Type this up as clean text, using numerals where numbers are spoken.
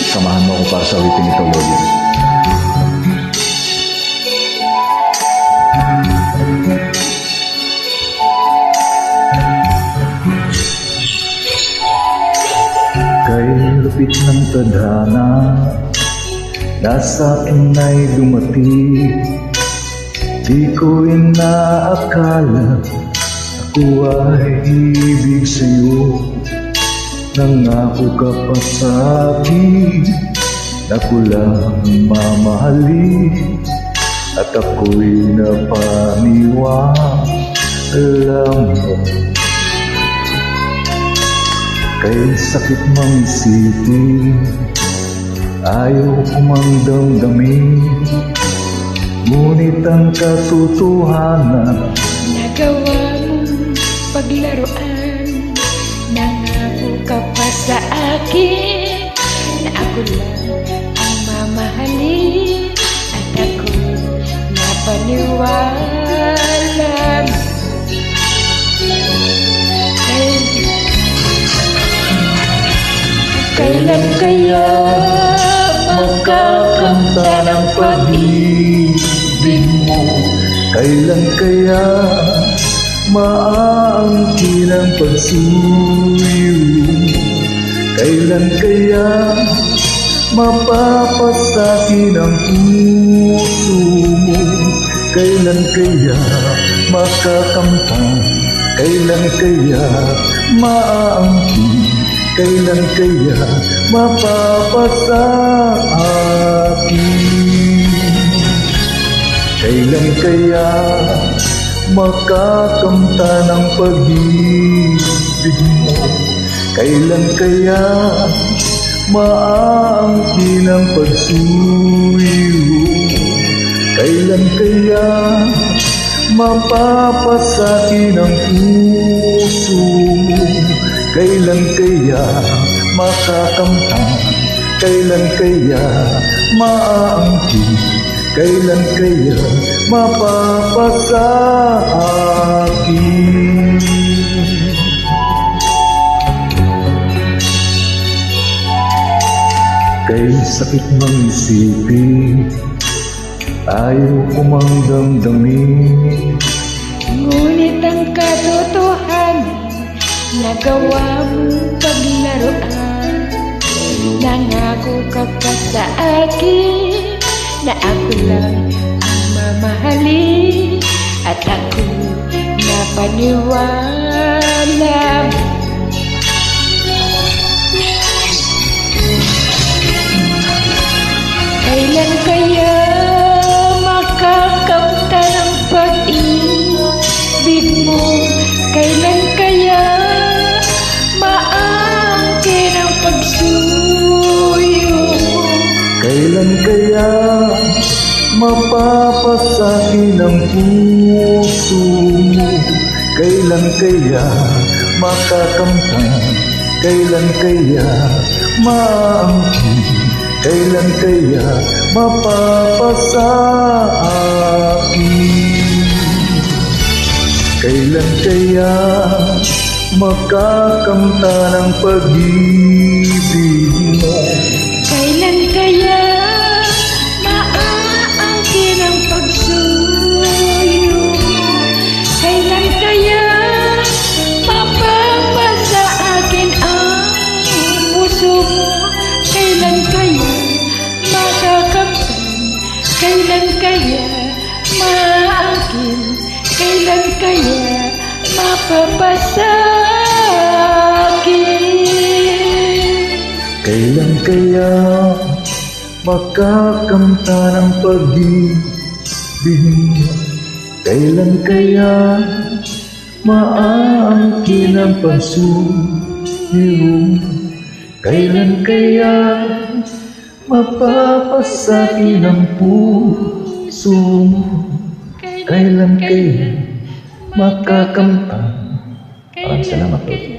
Samahan mo ako para sa awitin ito, Lodi. Kay lupit ng tadhana, nasa akin ay dumating. Di ko inaakala ako ay ibig sa'yo. Nangako ka pa sa akin na ko lang mamahalin, at ako'y napaniwala mo. Kay sakit mang isipin, ayaw ko mang damdamin, ngunit ang katotohanan nagawa mong paglaruan. Nangako ka pa sa akin na ako lang ang mamahalin, at ako napaniwala. Kailan kaya makakanta ng pag-ibig mo? Kailan kaya maaangkin ang pagsuyo mo? Kailan kaya mapapasakin ang puso mo? Kailan kaya makakamtan? Kailan kaya maaangkin? Kailan kaya mapapasakin? Kailan kaya makakamta ng pag-ibig mo? Kailan kaya maaangkin ang pagsuyo? Kailan kaya mapapasakin ang puso mo? Kailan kaya makakamtan? Kailan kaya maaangkin? Kailan kaya mapapasakin? Kay sakit mang isipin, ayaw ko mang damdamin, ngunit ang katotohanan nagawa mong paglaruan. Nangako ka pa sa akin na ako lang ang mamahalin, at ako napaniwala. Kailan kaya makakamta ng pag-ibig mo? Kailan kaya maangkin ang pagsuyo mo? Kailan kaya mapapasakin ang puso mo? Kailan kaya makakamtan? Kailan kaya maangkin? Kailan kaya mapapasakin? Kailan kaya makakamta ng pag-ibig mo? Kailan kaya maaangkin ang pagsuyo mo? Kailan kaya mapapasa akin ang puso mo? Kailan kaya makakamtan? Kailan kaya maaangkin? Kailan kaya mapapasakin? Kailan kaya makakamta ng pag-ibig mo? Kailan kaya maaangkin ang pagsuyo? Kailan kaya mapapasakin ang puso mo? Kailan kaya makakamtan? Maraming salamat, Lord.